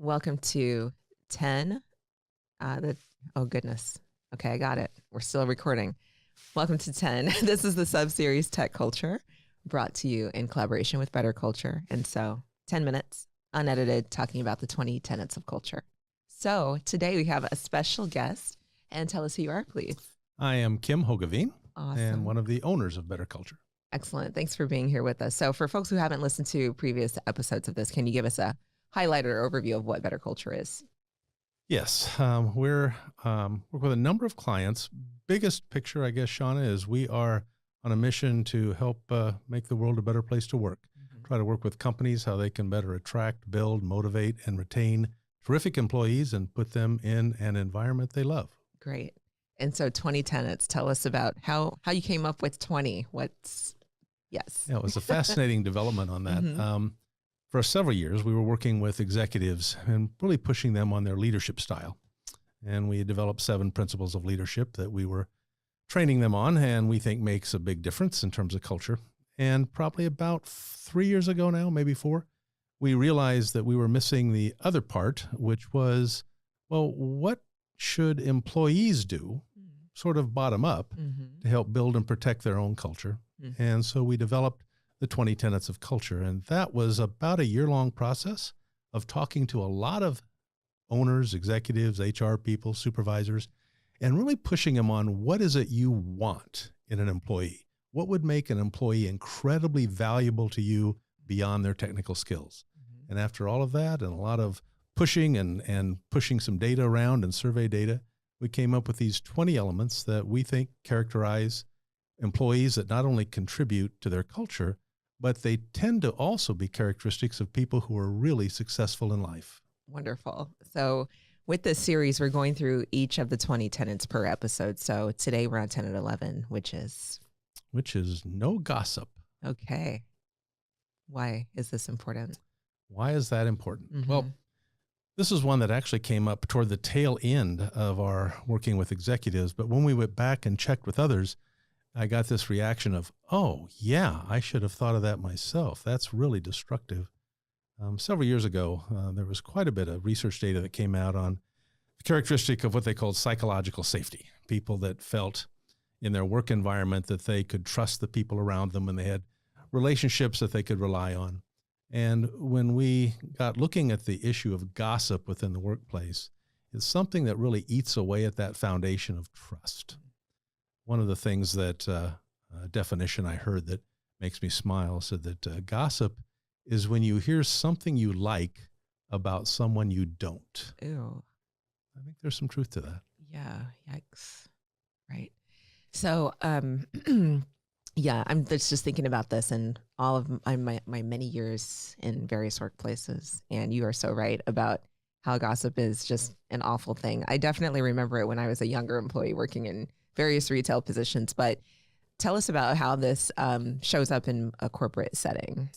Welcome to 10. Oh, goodness. Okay, I got it. We're still recording. Welcome to 10. This is the subseries Tech Culture brought to you in collaboration with BetterCulture. And so 10 minutes, unedited, talking about the 20 tenets of culture. So today we have a special guest. And tell us who you are, please. I am Kim Hoogeveen, Awesome. and one of the owners of BetterCulture. Excellent. Thanks for being here with us. So for folks who haven't listened to previous episodes of this, can you give us a highlight or overview of what BetterCulture is? Yes, we're work with a number of clients. Biggest picture, I guess, Shauna, is we are on a mission to help make the world a better place to work. Try to work with companies, how they can better attract, build, motivate, and retain terrific employees and put them in an environment they love. Great. And so 20 tenets, tell us about how you came up with 20. Yes. Yeah, it was a fascinating development on that. For several years, we were working with executives and really pushing them on their leadership style. And we developed 7 principles of leadership that we were training them on, and we think makes a big difference in terms of culture. And probably about 3 years ago now, maybe 4, we realized that we were missing the other part, which was, well, what should employees do, sort of bottom up, to help build and protect their own culture? And so we developed the 20 tenets of culture. And that was about a year-long process of talking to a lot of owners, executives, HR people, supervisors, and really pushing them on what is it you want in an employee? What would make an employee incredibly valuable to you beyond their technical skills? And after all of that and a lot of pushing and pushing some data around and survey data, we came up with these 20 elements that we think characterize employees that not only contribute to their culture, but they tend to also be characteristics of people who are really successful in life. Wonderful. So with this series, we're going through each of the 20 tenets per episode. So today we're on tenet 11, which is no gossip. Okay. Why is this important? Why is that important? Well, this is one that actually came up toward the tail end of our working with executives. But when we went back and checked with others, I got this reaction of, oh, yeah, I should have thought of that myself. That's really destructive. Several years ago, there was quite a bit of research data that came out on the characteristic of what they called psychological safety, people that felt in their work environment that they could trust the people around them and they had relationships that they could rely on. And when we got looking at the issue of gossip within the workplace, it's something that really eats away at that foundation of trust. One of the things that definition I heard that makes me smile said that gossip is when you hear something you like about someone you don't. Ew. I think there's some truth to that. Yeah. Yikes. Right. So, yeah, I'm just thinking about this and all of my many years in various workplaces. And you are so right about how gossip is just an awful thing. I definitely remember it when I was a younger employee working in various retail positions, but tell us about how this shows up in a corporate setting.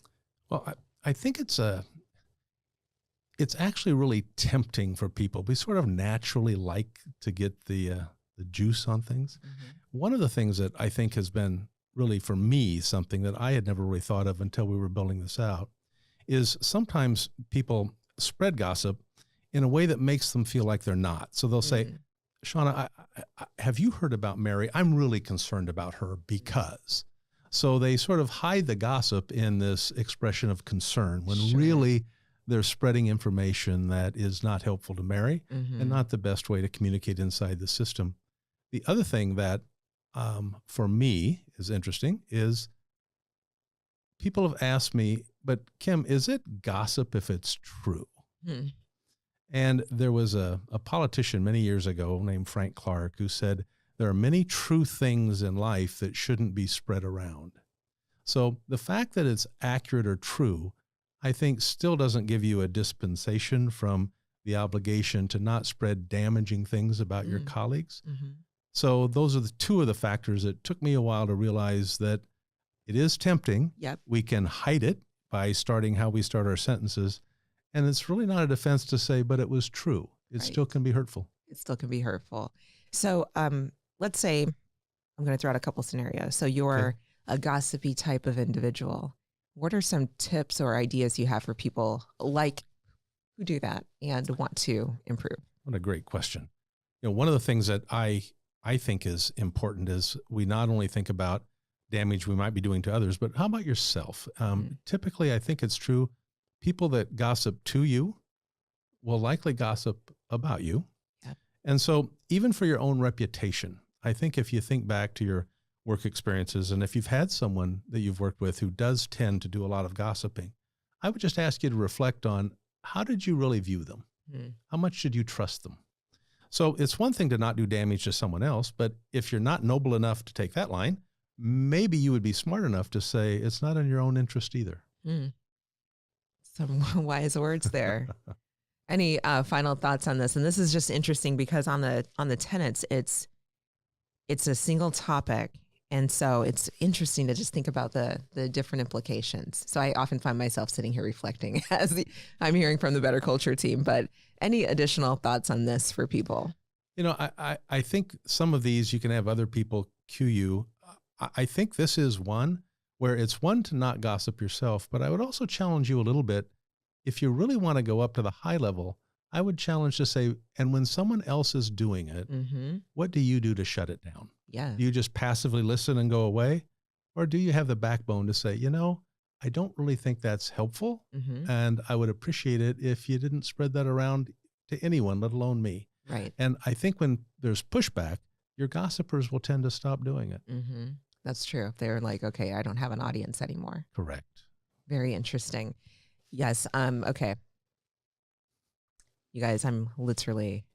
Well, I think it's actually really tempting for people. We sort of naturally like to get the juice on things. One of the things that I think has been really for me something that I had never really thought of until we were building this out is sometimes people spread gossip in a way that makes them feel like they're not. So they'll say, Shauna, have you heard about Mary? I'm really concerned about her because. So they sort of hide the gossip in this expression of concern when really they're spreading information that is not helpful to Mary and not the best way to communicate inside the system. The other thing that for me is interesting is people have asked me, but Kim, is it gossip if it's true? And there was a politician many years ago named Frank Clark who said, there are many true things in life that shouldn't be spread around. So the fact that it's accurate or true, I think still doesn't give you a dispensation from the obligation to not spread damaging things about your colleagues. So those are the 2 of the factors that took me a while to realize that it is tempting. We can hide it by starting how we start our sentences. And it's really not a defense to say, but it was true. It still can be hurtful. It still can be hurtful. So let's say, I'm going to throw out a couple scenarios. So you're a gossipy type of individual. What are some tips or ideas you have for people like do that and want to improve? What a great question. One of the things that I think is important is we not only think about damage we might be doing to others, but how about yourself? Typically, I think it's true. People that gossip to you will likely gossip about you. Yep. And so even for your own reputation, I think if you think back to your work experiences, and if you've had someone that you've worked with who does tend to do a lot of gossiping, I would just ask you to reflect on, how did you really view them? How much did you trust them? So it's one thing to not do damage to someone else, but if you're not noble enough to take that line, maybe you would be smart enough to say it's not in your own interest either. Some wise words there. Any final thoughts on this? And this is just interesting because on the tenets, it's a single topic. And so it's interesting to just think about the different implications. So I often find myself sitting here reflecting as I'm hearing from the BetterCulture team. But any additional thoughts on this for people? I think some of these you can have other people cue you. I think this is one where it's one to not gossip yourself, but I would also challenge you a little bit. If you really want to go up to the high level, I would challenge to say, and when someone else is doing it, what do you do to shut it down? Yeah. Do you just passively listen and go away? Or do you have the backbone to say, I don't really think that's helpful. And I would appreciate it if you didn't spread that around to anyone, let alone me. Right. And I think when there's pushback, your gossipers will tend to stop doing it. That's true. They're like, okay, I don't have an audience anymore. Correct. Very interesting. Yes. Okay. You guys, I'm literally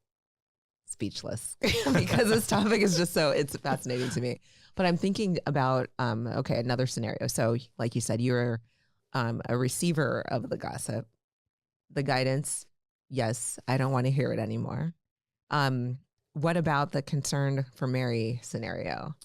speechless because this topic is just it's fascinating to me. But I'm thinking about, okay, another scenario. So like you said, you're a receiver of the gossip, the guidance. Yes, I don't want to hear it anymore. What about the concern for Mary scenario?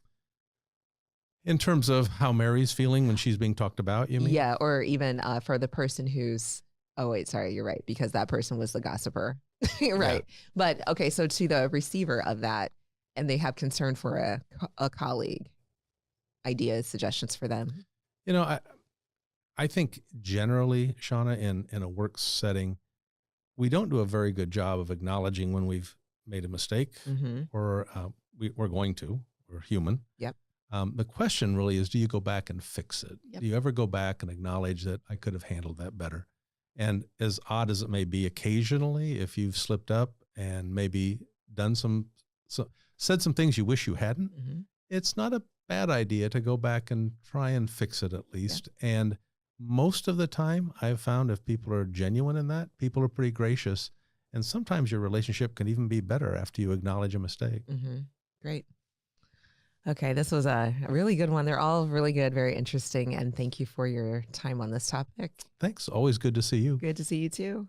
In terms of how Mary's feeling when she's being talked about, you mean? Yeah, or even for the person who's, oh wait, sorry, you're right, because that person was the gossiper. Right. Yeah. But okay, so to the receiver of that, and they have concern for a colleague, ideas, suggestions for them. I think generally, Shauna, in a work setting, we don't do a very good job of acknowledging when we've made a mistake, or we're going to, we're human. Yep. The question really is, do you go back and fix it? Yep. Do you ever go back and acknowledge that I could have handled that better? And as odd as it may be, occasionally, if you've slipped up and maybe done said some things you wish you hadn't, it's not a bad idea to go back and try and fix it at least. Yeah. And most of the time, I've found if people are genuine in that, people are pretty gracious. And sometimes your relationship can even be better after you acknowledge a mistake. Great. Okay, this was a really good one. They're all really good, very interesting. And thank you for your time on this topic. Thanks. Always good to see you. Good to see you too.